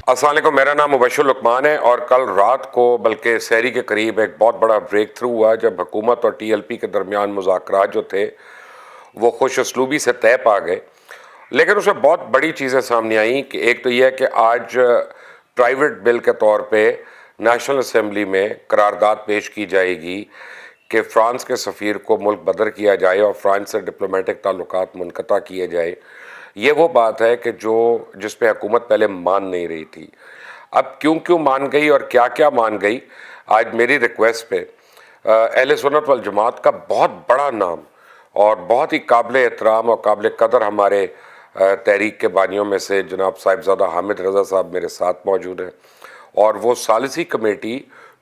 अस्सलाम वालेकुम, मेरा नाम मुबश्शिर लुकमान है और कल रात को बल्कि सहरी के करीब एक बहुत बड़ा ब्रेक थ्रू हुआ जब हुकूमत और टीएलपी के दरमियान मुज़ाकरात जो थे वो खुश उसलूबी से तय पा गए। लेकिन उसमें बहुत बड़ी चीज़ें सामने आई कि एक तो यह है कि आज प्राइवेट बिल के तौर पे नेशनल असम्बली में करारदाद पेश की जाएगी कि फ़्रांस के सफ़ीर को मुल्क बदर किया जाए और फ्रांस से डिप्लोमेटिक ताल्लुकात मुनक़ता किए जाए। ये वो बात है कि जिस पे हुकूमत पहले मान नहीं रही थी, अब क्यों क्यों मान गई और क्या क्या मान गई। आज मेरी रिक्वेस्ट पे अहले सुन्नत वल जमात का बहुत बड़ा नाम और बहुत ही काबिल एहतराम और काबिल कदर हमारे तहरीक के बानियों में से जनाब साहिबजादा हामिद रज़ा साहब मेरे साथ मौजूद हैं। और वो सालिसी कमेटी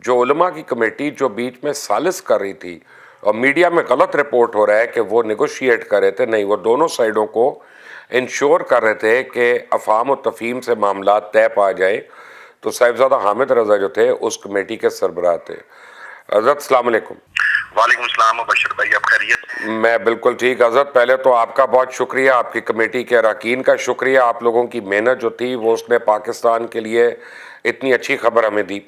जो उलमा की कमेटी जो बीच में सालिस कर रही थी और मीडिया में गलत रिपोर्ट हो रहा है कि वो नेगोशिएट कर रहे थे, नहीं, वो दोनों साइडों को इंश्योर कर रहे थे कि अफ़ाम और तफ़हीम से मामला तय पा जाए। तो साहिबजादा हामिद रज़ा जो थे उस कमेटी के सरबराह थे। हज़रत अस्सलाम वालेकुम। वालेकुम सलाम बशीर भाई, आप खैरियत? मैं बिल्कुल ठीक हज़रत। पहले तो आपका बहुत शुक्रिया, आपकी कमेटी के अरकान का शुक्रिया, आप लोगों की मेहनत जो थी वो उसने पाकिस्तान के लिए इतनी अच्छी खबर हमें दी।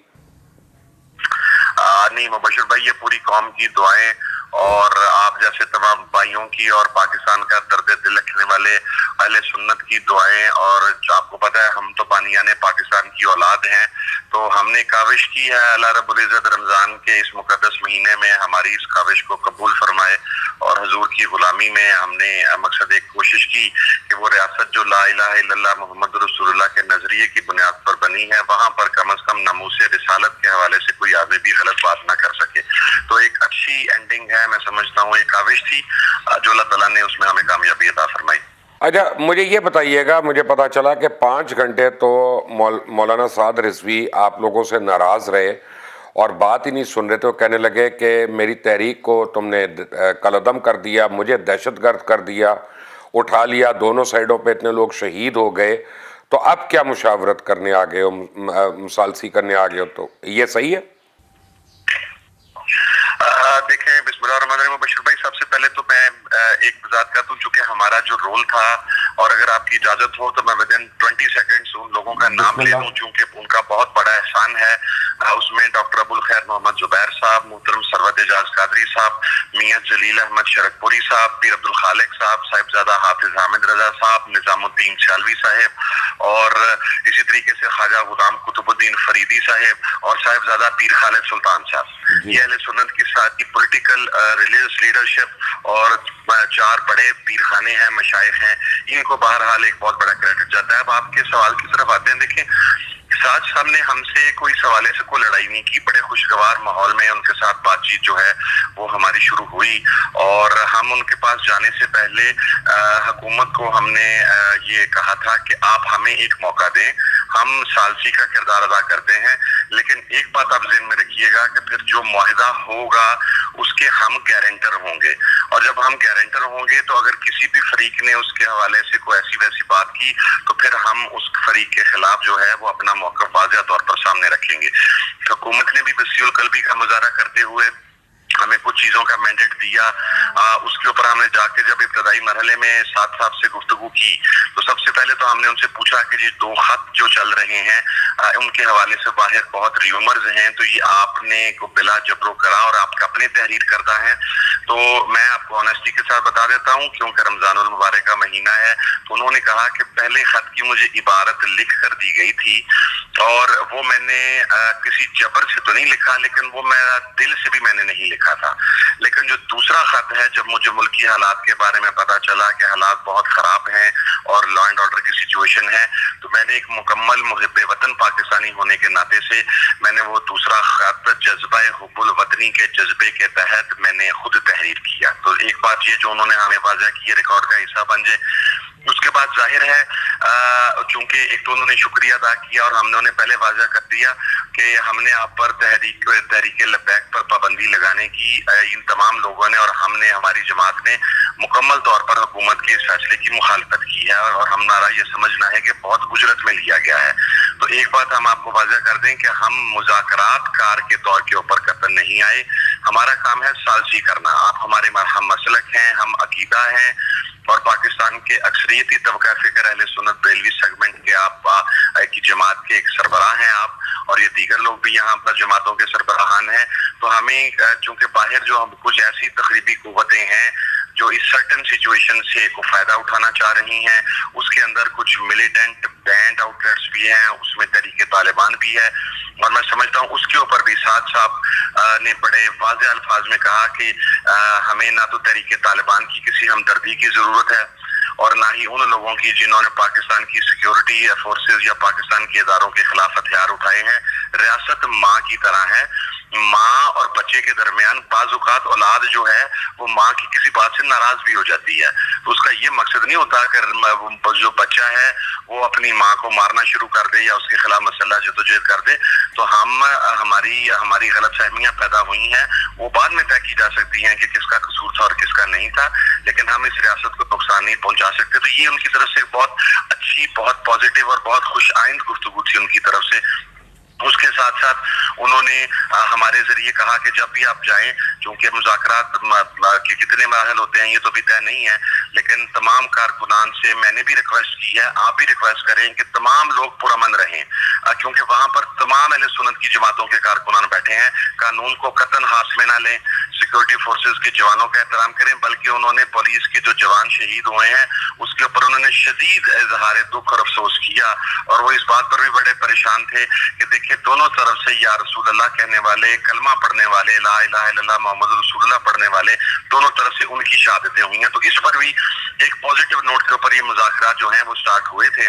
नहीं मुबशीर भाई, ये पूरी कौम की दुआएं और आप जैसे तमाम भाइयों की और पाकिस्तान का दर्द दिल रखने वाले अहले सुन्नत की दुआएं, और आपको पता है हम तो बानियाने पाकिस्तान की औलाद हैं, तो हमने काविश की है अल्लाह रब्बुल इज़्ज़त रमज़ान के इस मुकद्दस महीने में हमारी इस काविश को कबूल फरमाए और हुजूर की गुलामी में हमने मकसद एक कोशिश की कि वो रियासत जो ला इलाहा इल्लल्लाह मोहम्मद रसूलुल्लाह के नजरिए की बुनियाद पर बनी है, वहां पर कम अज कम नमूसे रिसालत के हवाले से कोई आदमी भी गलत बात ना कर सके। तो एक अच्छी एंडिंग है, मैं समझता हूँ एक काविश थी जो अल्लाह ताला ने उसमें हमें कामयाबी अता फरमाई। अच्छा, मुझे ये बताइएगा, मुझे पता चला कि 5 घंटे तो मौलाना साद रिजवी आप लोगों से नाराज़ रहे और बात ही नहीं सुन रहे थे। वो कहने लगे कि मेरी तहरीक को तुमने कलअदम कर दिया, मुझे दहशतगर्द कर दिया, उठा लिया, दोनों साइडों पे इतने लोग शहीद हो गए, तो अब क्या मुशावरत करने आ गए हो, मुसालसी करने आ गए हो, तो ये सही है? देखें, बिस्मिल्लाहिर्रहमानिर्रहीम बशीर भाई, सबसे पहले तो मैं एक वजाहत कर दूं, चूंकि हमारा जो रोल था, और अगर आपकी इजाजत हो तो मैं विदिन 20 सेकंड्स उन लोगों का नाम ले लूं, चूंकि उनका बहुत बड़ा एहसान है। उसमें डॉक्टर अबुल खैर मोहम्मद जुबैर साहब, मोहतरम सरवत एजाज कादरी साहब, मियां जलील अहमद शरकपुरी साहब, पीर अब्दुल खालिक साहब, साहिबजादा हाफिज हामिद रजा साहब, निजामुद्दीन सियालवी साहब, और इसी तरीके से ख्वाजा गुलाम कुतुबुद्दीन फरीदी साहब और साहिबजादा पीर खालिद सुल्तान साहब। ये अहले सुन्नत की साथ ही पॉलिटिकल रिलीजियस लीडरशिप और 4 बड़े पीरखाने हैं, मशाइख हैं, इनको बहरहाल एक बहुत बड़ा क्रेडिट जाता है। अब आपके सवाल की तरफ आते हैं। देखें, साज साहब ने हमसे कोई सवाले से कोई लड़ाई नहीं की, बड़े खुशगवार माहौल में उनके साथ बातचीत जो है वो हमारी शुरू हुई, और हम उनके पास जाने से पहले हुकूमत को हमने ये कहा था कि आप हमें एक मौका दें, हम सालसी का किरदार अदा करते हैं, लेकिन एक बात आप ज़हन में रखिएगा कि फिर जो मुआहिदा होगा उसके हम गारंटर होंगे, और जब हम गारंटर होंगे तो अगर किसी भी फरीक ने उसके हवाले से कोई ऐसी वैसी बात की तो फिर हम उस फरीक के खिलाफ जो है वो अपना मौक़िफ़ वाज़ेह तौर पर सामने रखेंगे। हुकूमत ने भी वसीउल क़ल्बी का मुज़ाहरा करते हुए हमें कुछ चीजों का मैंडेट दिया। उसके ऊपर हमने जाके जब इब्तदाई मरहले में साथ साहब से गुफ्तगू की तो सबसे पहले तो हमने उनसे पूछा कि जी 2 खत जो चल रहे हैं उनके हवाले से बाहर बहुत र्यूमर्स हैं, तो ये आपने को बिला जबरो करा और आपका अपने तहरीर करता है? तो मैं आपको ऑनेस्टी के साथ बता देता हूँ, क्योंकि रमजानुल मुबारक का महीना है, तो उन्होंने कहा कि पहले खत की मुझे इबारत लिख कर दी गई थी और वो मैंने किसी जबर से तो नहीं लिखा, लेकिन वो मेरा दिल से भी मैंने नहीं लिखा था। लेकिन जो दूसरा खत है, जब मुझे मुल्की हालात के बारे में पता चला कि हालात बहुत खराब हैं और लॉ एंड ऑर्डर की सिचुएशन है, तो मैंने एक मुकम्मल मुहिब्बे वतन पाकिस्तानी होने के नाते से मैंने वो दूसरा खत जज्बा हुब्बुल वतनी के जज्बे के तहत मैंने खुद तहरीर किया। तो एक बात ये जो उन्होंने हमें वाज़ा की, रिकॉर्ड का हिस्सा बन जाए। उसके बाद जाहिर है चूंकि एक तो उन्होंने शुक्रिया अदा किया और हमने उन्हें पहले वाज़ा कर दिया कि हमने आप पर तहरीक लब्बैक पर पाबंदी लगाने की इन तमाम लोगों ने और हमने, हमारी जमात ने मुकम्मल तौर पर हुकूमत के इस फैसले की मुखालफत की है और हमारा ये समझना है कि बहुत उजरत में लिया गया है। तो एक बात हम आपको वाज़ा कर दें कि हम मुज़ाकरात कार के तौर के ऊपर कतई नहीं आए, हमारा काम है सालसी करना। आप हमारे हम मसलक हैं, हम अकीदा हैं, और पाकिस्तान के अक्सरियती तबका फिक्र अहले सुन्नत बरेलवी सेगमेंट के आप की जमात के एक सरबराह हैं आप, और ये दीगर लोग भी यहाँ पर जमातों के सरबराहान हैं। तो हमें चूंकि बाहर जो हम कुछ ऐसी तकरीबी कुव्वतें हैं जो इस सर्टन सिचुएशन से को फायदा उठाना चाह रही हैं, उसके अंदर कुछ मिलिटेंट बैंड आउटलेट्स भी हैं, उसमें तरीके तालिबान भी है, और मैं समझता हूँ उसके ऊपर भी साद साहब ने बड़े वाज़ेह अल्फाज में कहा कि हमें ना तो तरीके तालिबान की किसी हमदर्दी की जरूरत है और ना ही उन लोगों की जिन्होंने पाकिस्तान की सिक्योरिटी फोर्सेस या पाकिस्तान के इदारों के खिलाफ हथियार उठाए हैं। रियासत माँ की तरह है, माँ और बच्चे के दरमियान बाजुकात औलाद जो है वो माँ की किसी बात से नाराज भी हो जाती है, तो उसका ये मकसद नहीं होता कि जो बच्चा है वो अपनी माँ को मारना शुरू कर दे या उसके खिलाफ मसला जदोजहद कर दे। तो हमारी गलत फहमियाँ पैदा हुई हैं, वो बाद में तय की जा सकती हैं कि किसका कसूर था और किसका नहीं था, लेकिन हम इस रियासत को नुकसान नहीं पहुंचा सकते। तो ये उनकी तरफ से बहुत अच्छी, बहुत पॉजिटिव और बहुत खुश आइंद गुफ्तगू थी उनकी तरफ से। उसके साथ साथ उन्होंने हमारे जरिए कहा कि जब भी आप जाएं, क्योंकि मुज़ाकरात के कितने मराहल होते हैं ये तो भी तय नहीं है, लेकिन तमाम कारकुनान से मैंने भी रिक्वेस्ट की है, आप भी रिक्वेस्ट करें कि तमाम लोग पुरअमन रहें, क्योंकि वहां पर तमाम अहले सुन्नत की जमातों के कारकुनान बैठे हैं। कानून को कतन हाथ में ना लें, सिक्योरिटी फोर्सेस के जवानों का एहतराम करें, बल्कि उन्होंने पुलिस के जो जवान शहीद हुए हैं उसके ऊपर उन्होंने शदीद इजहार दुख और अफसोस किया, और वो इस बात पर भी बड़े परेशान थे कि देखिए दोनों तरफ से या रसूल अल्लाह कहने वाले, कलमा पढ़ने वाले, ला इलाहा इल्लल्लाह मोहम्मद रसूलुल्लाह पढ़ने वाले, दोनों तरफ से उनकी शहादतें हुई हैं। तो इस पर भी एक पॉजिटिव नोट के ऊपर ये मुज़ाकरात जो हैं वो स्टार्ट हुए थे,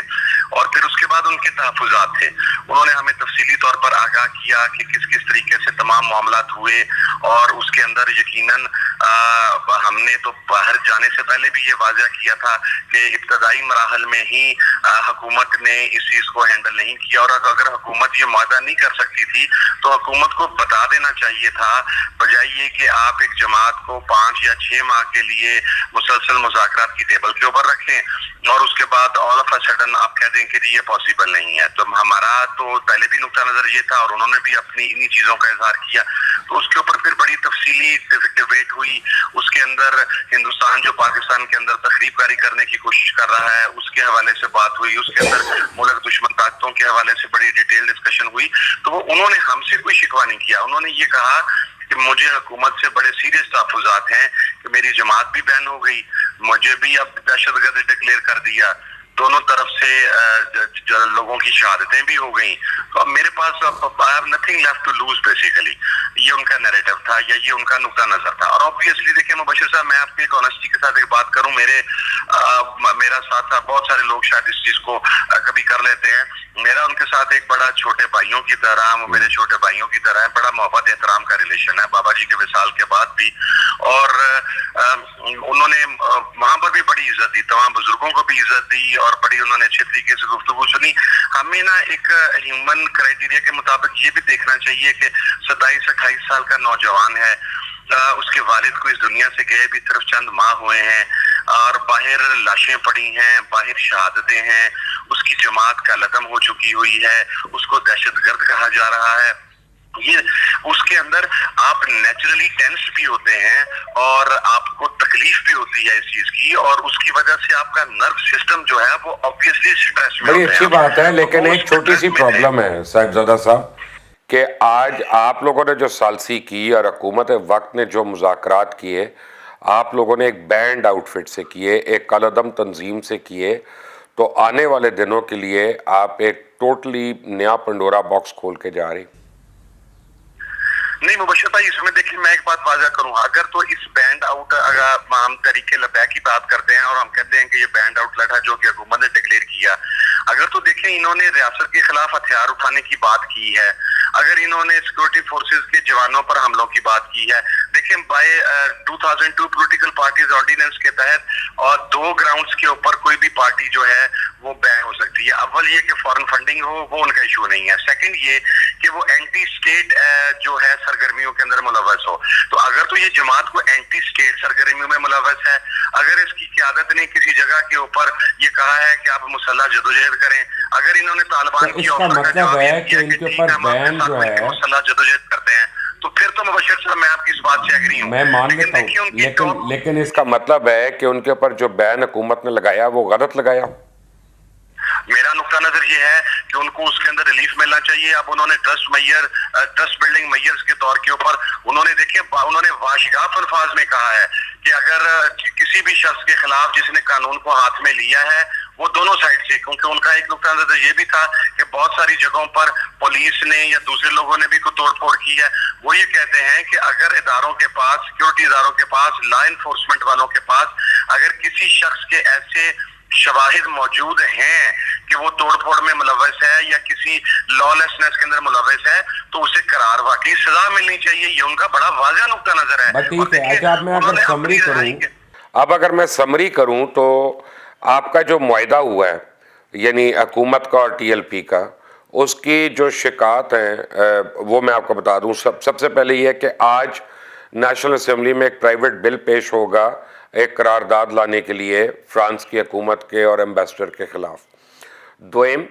और फिर उसके बाद उनके तहफ़्फ़ुज़ात थे। उन्होंने हमें तफसीली तौर पर आगाह किया कि किस किस तरीके से तमाम मामलात हुए, और उसके अंदर यकीनन हमने तो बाहर जाने से पहले भी ये वाज़ह किया था कि इब्तदाई मराहल में ही हुकूमत ने इस चीज़ को हैंडल नहीं किया, और अगर हुकूमत ये वादा नहीं कर सकती थी तो हुकूमत को बता देना चाहिए था, बजाय ये कि आप एक जमात को 5 या 6 माह के लिए मुसलसल मुज़ाकरात की टेबल के ऊपर रखें और उसके बाद ऑल ऑफ अ सडन आप कह दें कि ये पॉसिबल नहीं है। तो हमारा तो पहले भी नुक्ता नजर ये था, और उन्होंने भी अपनी इन्हीं चीज़ों का इजहार किया। तो उसके ऊपर फिर बड़ी तफसीली डिबेट हुई। उसके अंदर हिंदुस्तान जो पाकिस्तान के अंदर तखरीबकारी करने की कोशिश कर रहा है उसके हवाले से बात हुई, उसके अंदर मुल्क दुश्मन ताकतों के हवाले से बड़ी डिटेल डिस्कशन हुई। तो वो उन्होंने हमसे कोई शिकवा नहीं किया, उन्होंने ये कहा कि मुझे हुकूमत से बड़े सीरियस तहफ़्फ़ुज़ात हैं कि मेरी जमात भी बैन हो गई, मुझे भी अब दहशतगर्द डिक्लेयर कर दिया, दोनों तरफ से लोगों की शहादतें भी हो गई, तो अब मेरे पास I have nothing left to lose basically. ये उनका नैरेटिव था या ये उनका नुक्ता नजर था। और ऑब्वियसली देखिए मुबशिर साहब, मैं आपकी एक ऑनेस्टी के साथ एक बात करूं, मेरा साथ साथ बहुत सारे लोग शायद इस चीज को कभी कर लेते हैं, मेरा उनके साथ एक बड़ा छोटे भाइयों की तरह, वो मेरे छोटे भाइयों की तरह है, बड़ा मोहब्बत एहतराम का रिलेशन है बाबा जी के विसाल के बाद भी। और उन्होंने वहां पर भी बड़ी इज्जत दी, तमाम बुजुर्गों को भी इज्जत दी, और बड़ी उन्होंने अच्छे तरीके से गुफ्तगू सुनी। हमें ना एक ह्यूमन क्राइटेरिया के मुताबिक ये भी देखना चाहिए कि 27-28 साल का नौजवान है, उसके वालिद को इस दुनिया से गए भी सिर्फ चंद माह हुए हैं, और बाहर लाशें पड़ी हैं, बाहर शहादतें हैं, उसकी जमात का लदम हो चुकी हुई है, उसको दहशतगर्द कहा जा रहा है। ये उसके अंदर आप नेचुरली टेंस भी होते हैं और आपको तकलीफ भी होती है इस चीज की, और उसकी वजह से आपका नर्व सिस्टम जो है वो ऑब्वियसली स्ट्रेस में बड़ी अच्छी बात है, लेकिन एक छोटी सी प्रॉब्लम है साहिबजादा साहब कि आज आप लोगों ने जो सालसी की और हुकूमत वक्त ने जो मुज़ाकरात किए, आप लोगों ने एक बैंड आउटफिट से किए, एक कलअदम तंजीम से किए, तो आने वाले दिनों के लिए आप एक टोटली नया पंडोरा बॉक्स खोल के जा रही। नहीं मुबशिर भाई, इसमें देखिए मैं एक बात वाज़ा करूं, अगर तो इस बैंड आउट, अगर हम तरीके लबैक की बात करते हैं और हम कहते हैं कि ये बैंड आउट लड़ा जो कि हुकूमत ने डिक्लेयर किया, अगर तो देखें इन्होंने रियासत के खिलाफ हथियार उठाने की बात की है, अगर इन्होंने सिक्योरिटी फोर्सेस के जवानों पर हमलों की बात की है, देखें बाय 2002 पॉलिटिकल पार्टीज ऑर्डिनेंस के तहत और 2 ग्राउंड्स के ऊपर कोई भी पार्टी जो है वो बैन हो सकती है। अव्वल ये कि फॉरेन फंडिंग हो, वो उनका इशू नहीं है। सेकंड ये कि वो एंटी स्टेट जो है सरगर्मियों के अंदर मुलव्वस हो। तो अगर तो ये जमात को एंटी स्टेट सरगर्मियों में मुलव्वस है, अगर इसकी क़यादत ने किसी जगह के ऊपर ये कहा है कि आप मुसल्लह जदोजहद करें, अगर इन्होंने तालिबान की ऑफर का जवाब दिया कि ठीक है हम आपके साथ मुसल्लह जदोजहद करते हैं, तो फिर तो मुबश्शिर साहब मैं आपकी इस बात से एग्री हूँ। मैं मान लेता हूँ, लेकिन इसका मतलब है कि उनके ऊपर जो बैन हुकूमत ने लगाया वो गलत लगाया। मेरा नुक्ता नजर ये है कि उनको उसके अंदर रिलीफ मिलना चाहिए। अब उन्होंने ट्रस्ट बिल्डिंग मैयर्स के तौर के ऊपर उन्होंने वाशिगाफ अल्फाज में कहा है कि अगर किसी भी शख्स के खिलाफ जिसने कानून को हाथ में लिया है वो दोनों साइड से, क्योंकि उनका एक नुक्ता नजर ये भी था कि बहुत सारी जगहों पर पुलिस ने या दूसरे लोगों ने भी कोई तोड़फोड़ की है। वो ये कहते हैं कि अगर इदारों के पास, सिक्योरिटी इदारों के पास, लॉ इन्फोर्समेंट वालों के पास अगर किसी शख्स के ऐसे शवाहिद मौजूद हैं कि वो तोड़फोड़ में मुलव्वस है या किसी लॉलेसनेस के अंदर मुलव्वस है, तो उसे करार वाकई सजा मिलनी चाहिए। ये उनका बड़ा वाज़ेह नुक्ता नजर है। ठीक है, अच्छा अब मैं अगर समरी करूं, अगर मैं समरी करूं तो आपका जो मुआहदा हुआ है यानी हुकूमत का और टीएलपी का, उसकी जो शिकायत हैं वो मैं आपको बता दूं। सबसे पहले ये है कि आज नेशनल असेंबली में एक प्राइवेट बिल पेश होगा एक करारदाद लाने के लिए फ्रांस की हुकूमत के और एम्बेसडर के खिलाफ। दोम,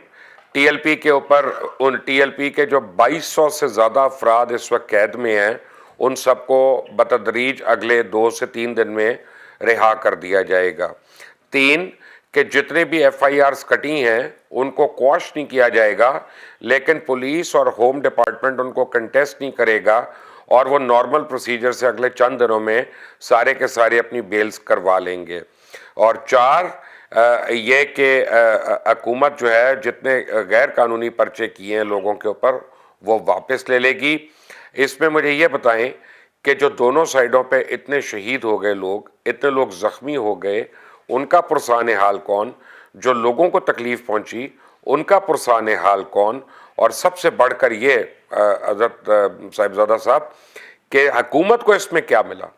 टीएलपी के ऊपर, उन टीएलपी के जो 2200 से ज़्यादा अफराद इस वक्त कैद में हैं, उन सबको बतदरीज अगले 2 से 3 दिन में रिहा कर दिया जाएगा। 3 कि जितने भी FIRs कटी हैं उनको क्वाश नहीं किया जाएगा, लेकिन पुलिस और होम डिपार्टमेंट उनको कंटेस्ट नहीं करेगा और वो नॉर्मल प्रोसीजर से अगले चंद दिनों में सारे के सारे अपनी बेल्स करवा लेंगे। और 4 ये कि हुकूमत जो है जितने गैर कानूनी पर्चे किए हैं लोगों के ऊपर वो वापस ले लेगी। इसमें मुझे ये बताएं कि जो दोनों साइडों पे इतने शहीद हो गए लोग, इतने लोग ज़ख्मी हो गए, उनका पुरसान हाल कौन? जो लोगों को तकलीफ़ पहुंची उनका पुरसान हाल कौन? और सबसे बढ़कर ये हज़रत साहिबजादा साहब कि हुकूमत को इसमें क्या मिला?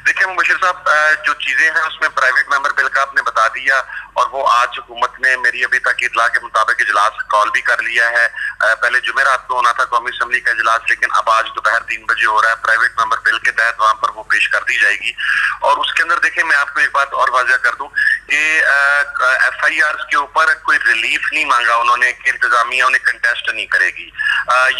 देखिए मुबश्शिर साहब, जो चीजें हैं उसमें प्राइवेट मेंबर बिल का आपने बता दिया और वो आज हुकूमत ने मेरी अभी तक इतला के मुताबिक इजलास कॉल भी कर लिया है। पहले जुमेरात को होना था कौमी असम्बली का इजलास, लेकिन अब आज दोपहर 3 बजे हो रहा है। प्राइवेट मेंबर बिल के तहत वहां पर वो पेश कर दी जाएगी। और उसके अंदर देखिए मैं आपको एक बात और वाज़ेह कर दूं कि FIRs के ऊपर कोई रिलीफ नहीं मांगा उन्होंने कि इंतजामिया उन्हें कंटेस्ट नहीं करेगी।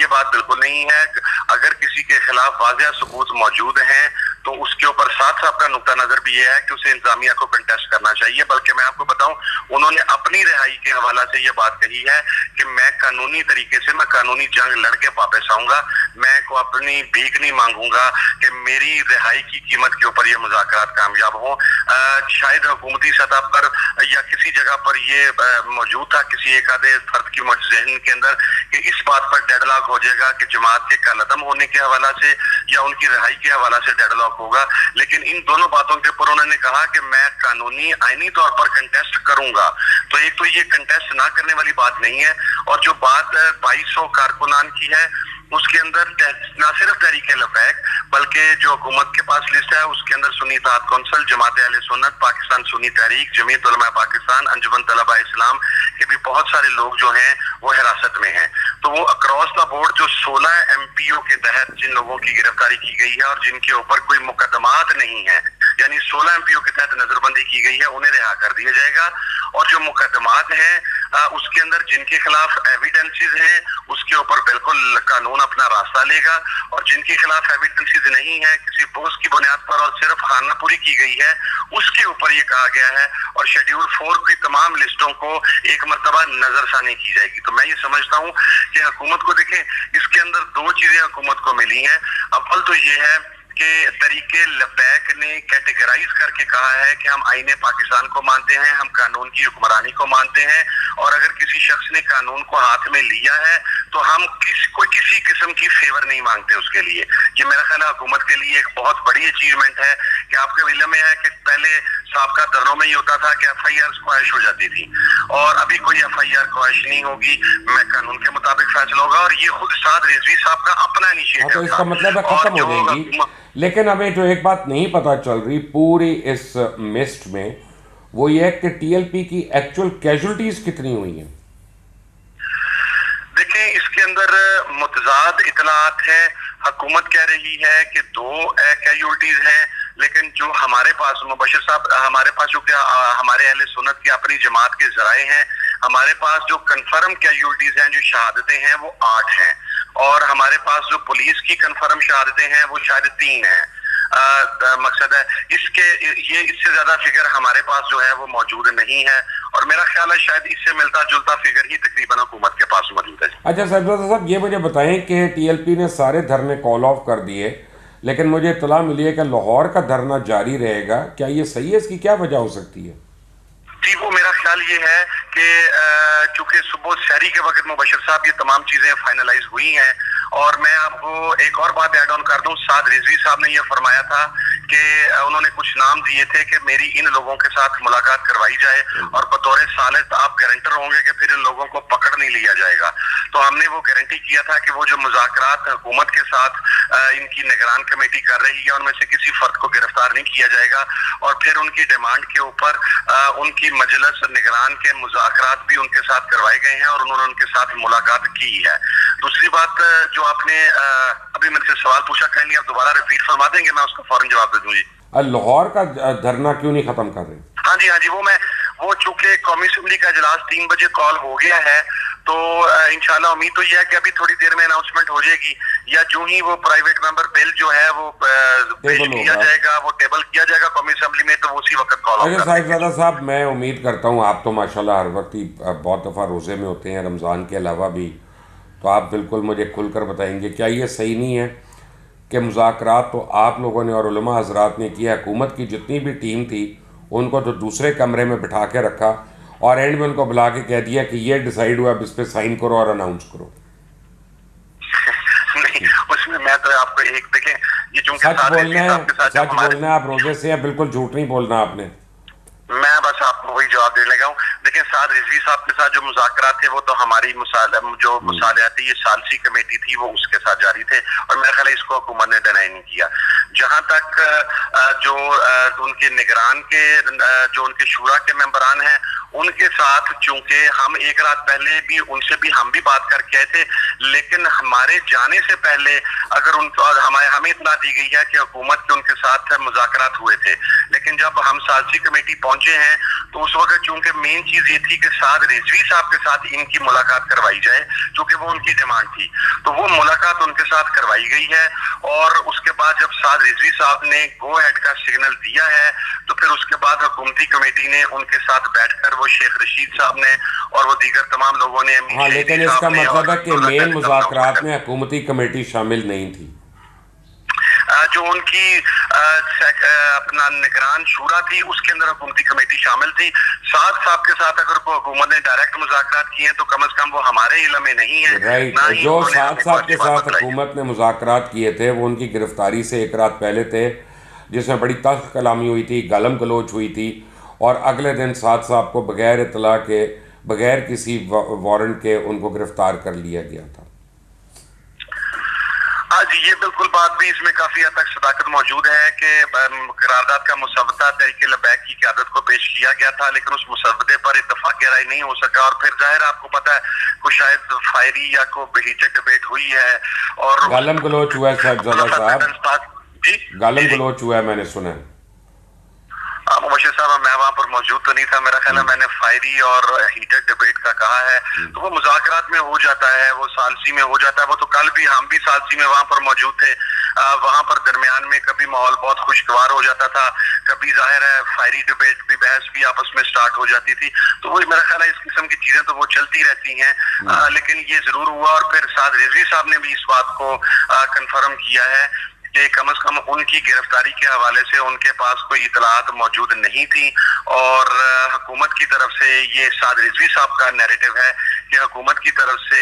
ये बात बिल्कुल नहीं है। अगर किसी के खिलाफ वाज़ेह सबूत मौजूद हैं तो उसके ऊपर साथ आपका नुक्ता नजर भी ये है कि उसे इंतजामिया को कंटेस्ट करना चाहिए। बल्कि मैं आपको बताऊं, उन्होंने अपनी रिहाई के हवाला से ये बात कही है कि मैं कानूनी तरीके से, मैं कानूनी जंग लड़के वापस आऊंगा, मैं को अपनी भीख नहीं मांगूंगा कि मेरी रिहाई की कीमत के ऊपर ये मुज़ाकरात कामयाब हो। शायद हुकूमती सतह पर या किसी जगह पर ये मौजूद था किसी एक आधे फर्द की ज़हन के अंदर कि इस बात पर डेडलॉक हो जाएगा कि जमात के कलअदम होने के हवाला से या उनकी रिहाई के हवाला से डेडलॉक होगा। लेकिन इन दोनों बातों के ऊपर उन्होंने कहा कि मैं कानूनी आईनी तौर पर कंटेस्ट करूंगा। तो एक तो ये कंटेस्ट ना करने वाली बात नहीं है। और जो बात 2200 कारकुनान की है उसके अंदर ना सिर्फ तहरीके लबैक बल्कि जो हुकूमत के पास लिस्ट है उसके अंदर सुन्नी इत्तेहाद कौंसिल, जमात अहले सुन्नत, पाकिस्तान सुन्नी तहरीक, जमीयत उलमा पाकिस्तान, अंजुमन तलबा इस्लाम के भी बहुत सारे लोग जो हैं वो हिरासत में हैं। तो वो अक्रॉस द बोर्ड जो 16 MPO के तहत जिन लोगों की गिरफ्तारी की गई है और जिनके ऊपर कोई मुकदमात नहीं है, यानी 16 MPO के तहत नजरबंदी की गई है, उन्हें रिहा कर दिया जाएगा। और जो मुकदमात हैं उसके अंदर जिनके खिलाफ एविडेंसेस हैं उसके ऊपर बिल्कुल कानून अपना रास्ता लेगा। और जिनके खिलाफ एविडेंसेस नहीं है, किसी बोझ की बुनियाद पर और सिर्फ खानापुरी की गई है, उसके ऊपर ये कहा गया है और शेड्यूल 4 की तमाम लिस्टों को एक मर्तबा नजरसानी की जाएगी। तो मैं ये समझता हूँ कि हुकूमत को देखें, इसके अंदर 2 चीजें हुकूमत को मिली हैं। अव्वल तो ये है कि तरीके लबैक ने कैटेगराइज करके कहा है कि हम आईने पाकिस्तान को मानते हैं, हम कानून की हुक्मरानी को मानते हैं, और अगर किसी शख्स ने कानून को हाथ में लिया है तो हम किसी किस्म की फेवर नहीं मांगते उसके लिए। ये मेरा ख्याल है हुकूमत के लिए एक बहुत बड़ी अचीवमेंट है कि आपके इल्म में है कि पहले साबका दरों में ये होता था कि FIRs ख्वाहिश हो जाती थी और अभी कोई FIR ख्वाहिश नहीं होगी, मैं कानून के मुताबिक फैसला होगा। और ये खुद साद रिजवी साहब का अपना इनिशिएटिव था। तो इसका मतलब है खत्म हो जाएगी। लेकिन हमें जो एक बात नहीं पता चल रही पूरी इस मिस्ट में, वो ये है कि टीएलपी की एक्चुअल कैजुअलिटीज कितनी हुई हैं। देखिए इसके अंदर मुतजाद इतलात है। हुकूमत कह रही है कि 2 कैजुअलिटीज हैं, लेकिन जो हमारे पास मुबश्शिर साहब, हमारे पास जो क्या हमारे अहले सुन्नत की अपनी जमात के जराए हैं, हमारे पास जो कंफर्म कैजुअलिटीज हैं, जो शहादतें हैं, वो 8 हैं। और हमारे पास जो पुलिस की कंफर्म शहादतें हैं वो शायद 3 हैं। मकसद है इससे ज्यादा फिगर हमारे पास जो है वो मौजूद नहीं है, और मेरा ख्याल है शायद इससे मिलता जुलता फिगर ही तकरीबन हुकूमत के पास मौजूद है। अच्छा साहिबजादा साहब, ये मुझे बताएं कि टीएलपी ने सारे धरने कॉल ऑफ कर दिए, लेकिन मुझे इत्तला मिली है कि लाहौर का धरना जारी रहेगा। क्या ये सही है? इसकी क्या वजह हो सकती है? जी, वो मेरा ख्याल ये है कि चूंकि सुबह शहरी के वक्त मुबशर साहब ये तमाम चीजें फाइनलाइज हुई हैं, और मैं आपको एक और बात ऐड ऑन कर दूं, साद रिजवी साहब ने ये फरमाया था कि उन्होंने कुछ नाम दिए थे कि मेरी इन लोगों के साथ मुलाकात करवाई जाए और बतौर सालिस आप गारंटर होंगे कि फिर इन लोगों को पकड़ नहीं लिया जाएगा। तो हमने वो गारंटी किया था कि वो जो मुज़ाकरात हुकूमत के साथ इनकी निगरान कमेटी कर रही है उनमें से किसी फर्द को गिरफ्तार नहीं किया जाएगा, और फिर उनकी डिमांड के ऊपर उनकी मजलिस निगरान के मुज़ाकरात भी उनके साथ करवाए गए हैं और उन्होंने उनके साथ मुलाकात की है। दूसरी बात, जो आपने अभी मेरे से सवाल पूछा, कहेंगे आप दोबारा रिपीट फरमा देंगे, मैं उसका फौरन जवाब दे दूंगी। लाहौर का धरना क्यों नहीं खत्म कर रहे? हाँ जी, वो चूंकि कौमी असेंबली का इजलास 3 बजे कॉल हो गया है, तो इंशाल्लाह उम्मीद तो यह है कि अभी थोड़ी देर में अनाउंसमेंट हो जाएगी, या जो ही वो प्राइवेट मेंबर बिल जो है वो पेश किया जाएगा, वो टेबल किया जाएगा कौमी असेंबली में, तो उसी वक्त कॉल होगा। अच्छा साहिबजादा साहब, मैं उम्मीद करता हूँ आप तो माशाल्लाह हर वक्त ही बहुत दफ़ा रोज़े में होते हैं, रमज़ान के अलावा भी, तो आप बिल्कुल मुझे खुलकर बताएंगे क्या ये सही नहीं है कि मुज़ाकरात तो आप लोगों ने और उलमा हज़रात ने किया, हुकूमत की जितनी भी टीम थी उनको तो दूसरे कमरे में बिठा के रखा और एंड में उनको बुला के कह दिया कि ये डिसाइड हुआ, अब इस पर साइन करो और अनाउंस करो? नहीं, उसमें मैं तो आपको एक देखें, ये चूंकि सच बोलना है, आप रोजे से हैं, बिल्कुल झूठ नहीं बोलना आपने। मैं बस आपको वही जवाब देने लगा हूँ। देखिए, साद रिजवी साहब के साथ जो मुज़ाकरात थे वो तो हमारी जो मुसालियाती ये सालसी कमेटी थी वो उसके साथ जारी थे, और मेरा ख्याल है इसको हुकूमत ने डिनाई नहीं किया। जहाँ तक जो उनके निगरान के जो उनके शूरा के मेंबरान हैं उनके साथ, चूंकि हम एक रात पहले भी उनसे भी हम भी बात करके आए थे, लेकिन हमारे जाने से पहले अगर उनको हमें इतना दी गई है कि हुकूमत के उनके साथ मुज़ाकरात हुए थे, लेकिन जब हम सालसी कमेटी पहुंचे हैं तो उस वक्त चूंकि मेन चीज ये थी कि साद रिजवी साहब के साथ इनकी मुलाकात करवाई जाए, क्योंकि वो उनकी डिमांड थी, तो वो मुलाकात उनके साथ करवाई गई है। और उसके बाद जब साद रिजवी साहब ने गो हेड का सिग्नल दिया है तो फिर उसके बाद हुकूमती कमेटी ने उनके साथ बैठकर वो शेख रशीद साहब ने और वो दीगर तमाम लोगों ने, हाँ, लेकिन इसका मतलब है कि मेन मुज़ाकरात में हुकूमती कमेटी शामिल नहीं थी। जो उनकी अपना निगरान शूरा थी उसके अंदर हुकूमती कमेटी शामिल थी। साद साहब के साथ अगर हुकूमत ने डायरेक्ट मुज़ाकरात किए हैं तो कम से कम वो हमारे इल्म में नहीं है। राइट, जो साद साहब के साथ हुकूमत ने मुज़ाकरात किए थे वो उनकी गिरफ्तारी से एक रात पहले थे, जिसमें बड़ी तल्ख कलामी हुई थी, गालम गलोच हुई थी, और अगले दिन साद साहब को बगैर इत्तला के, बगैर किसी वारंट के उनको गिरफ्तार कर लिया गया था। जी, ये बिल्कुल बात भी इसमें काफी हद तक सदाकत मौजूद है कि करारदाद का मुसव्वदा तहरीक लबैक की क़यादत को पेश किया गया था, लेकिन उस मुसव्वदे पर इत्तफाक़ राय नहीं हो सका, और फिर जाहिर आपको पता है कुछ शायद फायरी या को बहीचक डिबेट हुई है और गालम गलोच हुआ है साहब, जी गालम गलोच हुआ है, मैंने सुना है। मुबशिर साहब, मैं वहाँ पर मौजूद तो नहीं था, मेरा ख्याल है मैंने फायरी और हीटेड डिबेट का कहा है, तो वो मुज़ाकरात में हो जाता है, वो सालसी में हो जाता है। वो तो कल भी हम भी सालसी में वहाँ पर मौजूद थे, वहाँ पर दरमियान में कभी माहौल बहुत खुशगवार हो जाता था, कभी जाहिर है फायरी डिबेट भी, बहस भी आपस में स्टार्ट हो जाती थी, तो वो मेरा ख्याल है इस किस्म की चीजें तो वो चलती रहती हैं। लेकिन ये जरूर हुआ, और फिर साद रिजवी साहब ने भी इस बात को कंफर्म किया है कि कम से कम उनकी गिरफ्तारी के हवाले से उनके पास कोई इतलात मौजूद नहीं थी, और हुकूमत की तरफ से ये साद रिजवी साहब का नैरेटिव है कि हुकूमत की तरफ से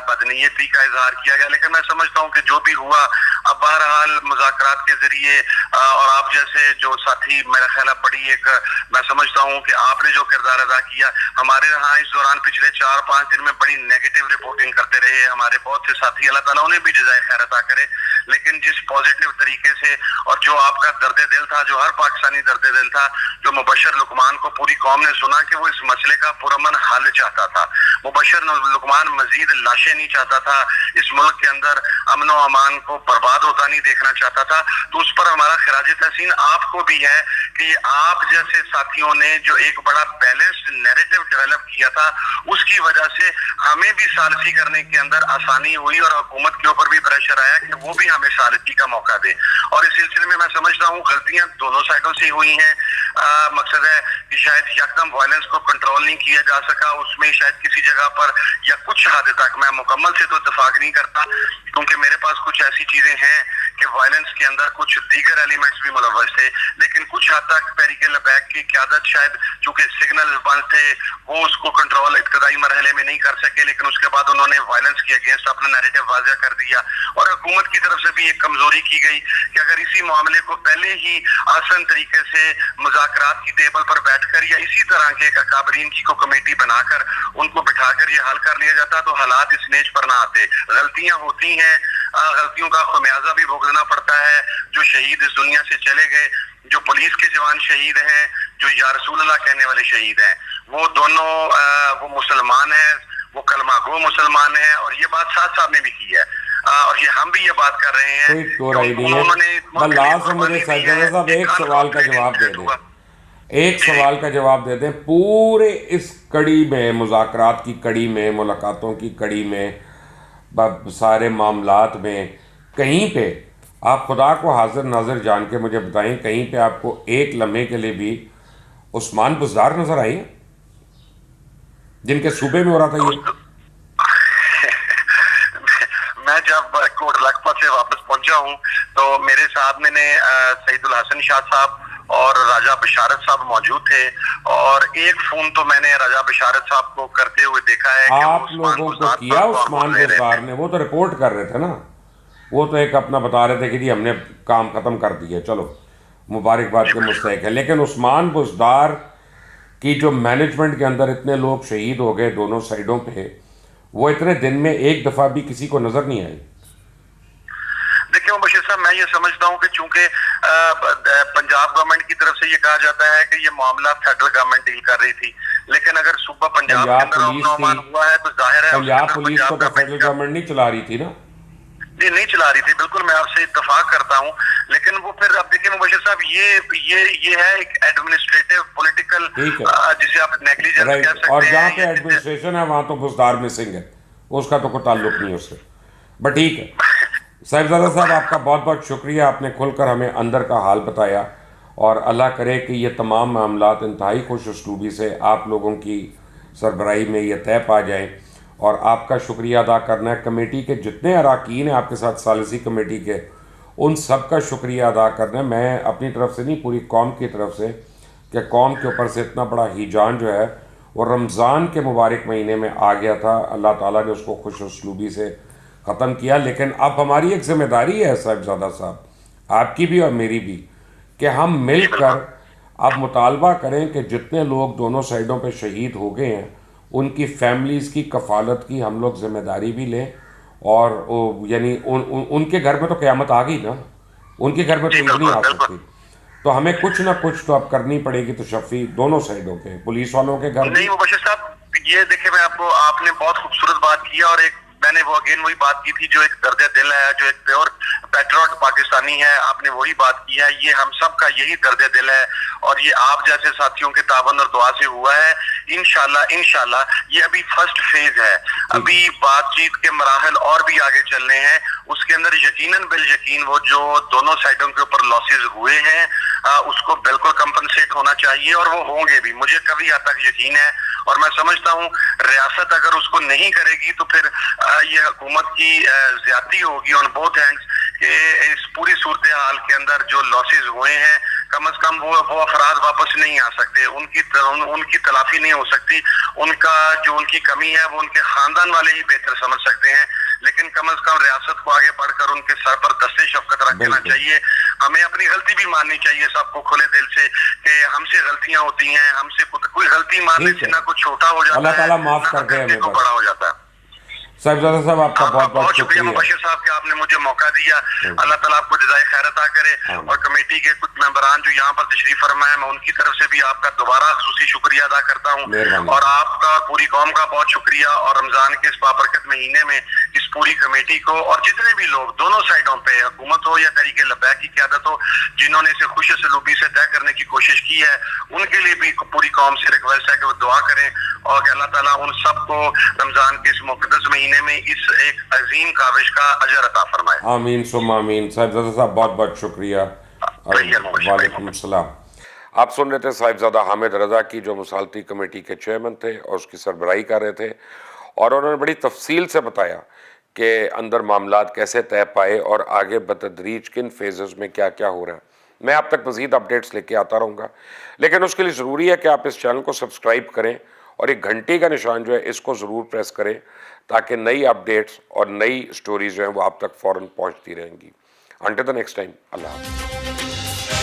बदनीयती का इजहार किया गया। लेकिन मैं समझता हूँ कि जो भी हुआ, अब बहरहाल मुज़ाकरात के जरिए और आप जैसे जो साथी, मेरा ख्याल है बड़ी एक, मैं समझता हूँ कि आपने जो किरदार अदा किया हमारे यहाँ इस दौरान पिछले 4-5 दिन में बड़ी नेगेटिव रिपोर्टिंग करते रहे हमारे बहुत से साथी, अल्लाह ताला उन्हें भी जज़ाए खैर अता करे, लेकिन जिस पॉजिटिव तरीके से और जो आपका दर्द दिल था, जो हर पाकिस्तानी दर्द दिल था, जो मुबशर लुकमान को पूरी कौम ने सुना कि वो इस मसले का पुरअमन हल चाहता था, मुबशर लुकमान मजीद लाशें नहीं चाहता था, इस मुल्क के अंदर अमन व अमान को बर्बाद होता नहीं देखना चाहता था। तो उस पर हमारा खिराज तहसीन आपको भी है कि आप जैसे साथियों ने जो एक बड़ा बैलेंस्ड नैरेटिव डेवलप किया था, उसकी वजह से हमें भी सालसी करने के अंदर आसानी हुई और हुकूमत के ऊपर भी प्रेशर आया कि वो भी हमें सालसी का मौका दे। और इस सिलसिले में मैं समझता हूँ गलतियां दोनों साइडों से हुई हैं। मकसद है कि शायद यकदम वायलेंस को कंट्रोल नहीं किया जा सका, उसमें शायद किसी जगह पर या कुछ हद तक, मैं मुकम्मल से तो इत्तेफाक नहीं करता क्योंकि मेरे पास कुछ ऐसी चीजें हैं कि वायलेंस के अंदर कुछ दीगर एलिमेंट्स भी मुलव्वस थे, लेकिन कुछ हद तक तहरीक लबैक की क़यादत शायद चूंकि सिग्नल बंद थे वो उसको कंट्रोल इब्तदाई मरहले में नहीं कर सके, लेकिन उसके बाद उन्होंने वायलेंस के अगेंस्ट अपना नैरेटिव वाज़ेह कर दिया। और हुकूमत की तरफ से भी एक कमजोरी की गई कि अगर इसी मामले को पहले ही आसान तरीके से मुज़ाकरात की टेबल पर बैठकर या इसी तरह के अकाबरीन की को कमेटी बनाकर उनको बिठाकर ये हल कर लिया जाता तो हालात इस नेज पर ना आते। गलतियां होती हैं, गलतियों का खमियाजा भी भुगतना पड़ता है। जो शहीद इस दुनिया से चले गए, जो पुलिस के जवान शहीद हैं, जो या रसूल अल्लाह कहने वाले शहीद हैं, वो दोनों वो मुसलमान हैं, वो कलमा गो मुसलमान हैं। और ये बात साथ साहब ने भी की है और ये हम भी ये बात कर रहे हैं। एक सवाल का जवाब दे दें, एक सवाल का जवाब दे दें। पूरे इस कड़ी में, मुज़ाकरात की कड़ी में, मुलाकातों की कड़ी में, सारे मामलात में, कहीं पे आप खुदा को हाजिर नाजिर जान के मुझे बताएं, कहीं पे आपको एक लम्हे के लिए भी उस्मान बुज़दार नजर आई जिनके सूबे में हो रहा था ये? मैं जब कोट लखपत से वापस पहुंचा हूं तो मेरे साथ मैंने सईदुल हसन शाह साहब और राजा बशारत साहब मौजूद थे और एक फोन तो मैंने राजा बशारत साहब को करते हुए देखा है। आप लोगों को किया उस्मान बुज़दार ने? वो तो रिपोर्ट कर रहे थे ना, वो तो एक अपना बता रहे थे कि जी हमने काम खत्म कर दिया, चलो मुबारकबाद के मुस्तहिक है। लेकिन उस्मान बुज़दार की जो मैनेजमेंट के अंदर इतने लोग शहीद हो गए दोनों साइडों पे, वो इतने दिन में एक दफ़ा भी किसी को नज़र नहीं आई। देखिए मुबशिर साहब, मैं ये समझता हूँ कि चूंकि पंजाब गवर्नमेंट की तरफ से ये कहा जाता है कि ये मामला फेडरल गवर्नमेंट डील कर रही थी, लेकिन अगर सूबा पंजाब के अंदर अनुमान हुआ है तो जाहिर है पंजाब पुलिस को तो फेडरल गवर्नमेंट नहीं चला रही थी ना? जी नहीं चला रही थी, बिल्कुल मैं आपसे इत्तेफाक करता हूँ। लेकिन वो फिर अब देखिए मुबशिर साहब, ये है एक एडमिनिस्ट्रेटिव पॉलिटिकल जिसे आप नेग्लिजेंस कह सकते हैं। और जहाँ पे एडमिनिस्ट्रेशन है वहाँ तो बुज़दार मिसिंग है, उसका तो कोई ताल्लुक नहीं उससे। बट ठीक है साहिबजादा साहब, आपका बहुत बहुत शुक्रिया, आपने खुलकर हमें अंदर का हाल बताया और अल्लाह करे कि ये तमाम मामलात इंतहाई खुश उसलूबी से आप लोगों की सरबराही में ये तय पा जाएँ। और आपका शुक्रिया अदा करना है कमेटी के जितने अरकान हैं आपके साथ, सालिसी कमेटी के, उन सब का शुक्रिया अदा करना है। मैं अपनी तरफ से नहीं, पूरी कौम की तरफ से, कि कौम के ऊपर से इतना बड़ा हिजान जो है वो रमज़ान के मुबारक महीने में आ गया था, अल्लाह ताला ने उसको खुश उसलूबी से ख़त्म किया। लेकिन अब हमारी एक ज़िम्मेदारी है साहिबजादा साहब, आपकी भी और मेरी भी, कि हम मिल कर अब मुतालबा करें कि जितने लोग दोनों साइडों पर शहीद हो गए हैं उनकी फैमिलीज़ की कफ़ालत की हम लोग ज़िम्मेदारी भी लें। और यानी उनके घर में तो क़यामत आ गई ना, उनके घर में तो ईद नहीं आ सकती, तो हमें कुछ ना कुछ तो अब करनी पड़ेगी। तो शफी दोनों साइडों पे, पुलिस वालों के घर नहीं मुबशिर साहब, ये देखिए मैं आपने बहुत खूबसूरत बात की और एक मैंने वो अगेन वही बात की थी, जो एक दर्द दिल है, जो एक प्योर पैट्रियट पाकिस्तानी है, आपने वही बात की है। ये हम सब का यही दर्द दिल है और ये आप जैसे साथियों के ताबन और दुआ से हुआ है। इंशाल्लाह ये अभी फर्स्ट फेज है, अभी बातचीत के मराहल और भी आगे चलने हैं। उसके अंदर यकीनन बिल यकीन वो जो दोनों साइडों के ऊपर लॉसेज हुए हैं उसको बिल्कुल कंपनसेट होना चाहिए और वो होंगे भी, मुझे कभी हद तक यकीन है। और मैं समझता हूँ रियासत अगर उसको नहीं करेगी तो फिर ये हुकूमत की ज्यादती होगी ऑन बोथ हैंड्स कि इस पूरी सूरत हाल के अंदर जो लॉसेज हुए हैं कम से कम वो अफराद वापस नहीं आ सकते, उनकी तलाफी नहीं हो सकती। उनका जो उनकी कमी है वो उनके खानदान वाले ही बेहतर समझ सकते हैं, लेकिन कम से कम रियासत को आगे बढ़कर उनके सर पर दस्ते शफकत रख देना चाहिए। हमें अपनी गलती भी माननी चाहिए सबको खुले दिल से कि हमसे गलतियां होती हैं, हमसे कोई गलती मानने से ना कुछ छोटा हो जाता है, अल्लाह ताला माफ कर दे, बड़ा हो जाता है। साहिबजादा साहब आपका आपका बहुत बहुत शुक्रिया मुबशिर साहब कि आपने मुझे मौका दिया। अल्लाह ताला आपको जज़ाए खैर अता करे। और कमेटी के कुछ मेंबरान जो यहाँ पर तशरीफ फरमा है, मैं उनकी तरफ से भी आपका दोबारा खुसूसी शुक्रिया अदा करता हूँ और आपका पूरी कौम का बहुत शुक्रिया। और रमजान के इस बाबरकत महीने में इस पूरी कमेटी को और जितने भी लोग दोनों साइडों पे, हुकूमत हो या तरीके लब्बैक की क़यादत हो, जिन्होंने इसे खुश सलूबी से तय करने की कोशिश की है, उनके लिए भी पूरी कौम से रिक्वेस्ट है कि वो दुआ करें और अल्लाह ताला उन सबको रमजान के इस मुक़द्दस महीने में इस एक अजीम काविश का अजर अता फरमाए। आमीन सुम्मा आमीन। साहिबजादा साहब बहुत बहुत शुक्रिया। वालेकुम सलाम। आप सुन रहे थे साहिबजादा हामिद रज़ा की, जो मुसालती कमेटी के चेयरमैन थे और उसकी सरबराही कर रहे थे, और उन्होंने बड़ी तफसील से बताया कि अंदर मामलात कैसे तय पाए और आगे बतदरीज किन फेजेस में क्या क्या हो रहा है। मैं आप तक मज़ीद अपडेट्स लेके आता रहूँगा, लेकिन उसके लिए ज़रूरी है कि आप इस चैनल को सब्सक्राइब करें और एक घंटी का निशान जो है इसको ज़रूर प्रेस करें, ताकि नई अपडेट्स और नई स्टोरीज जो हैं वो आप तक फ़ौरन पहुँचती रहेंगी। अंटिल द नेक्स्ट टाइम, अल्लाह हाफ़िज़।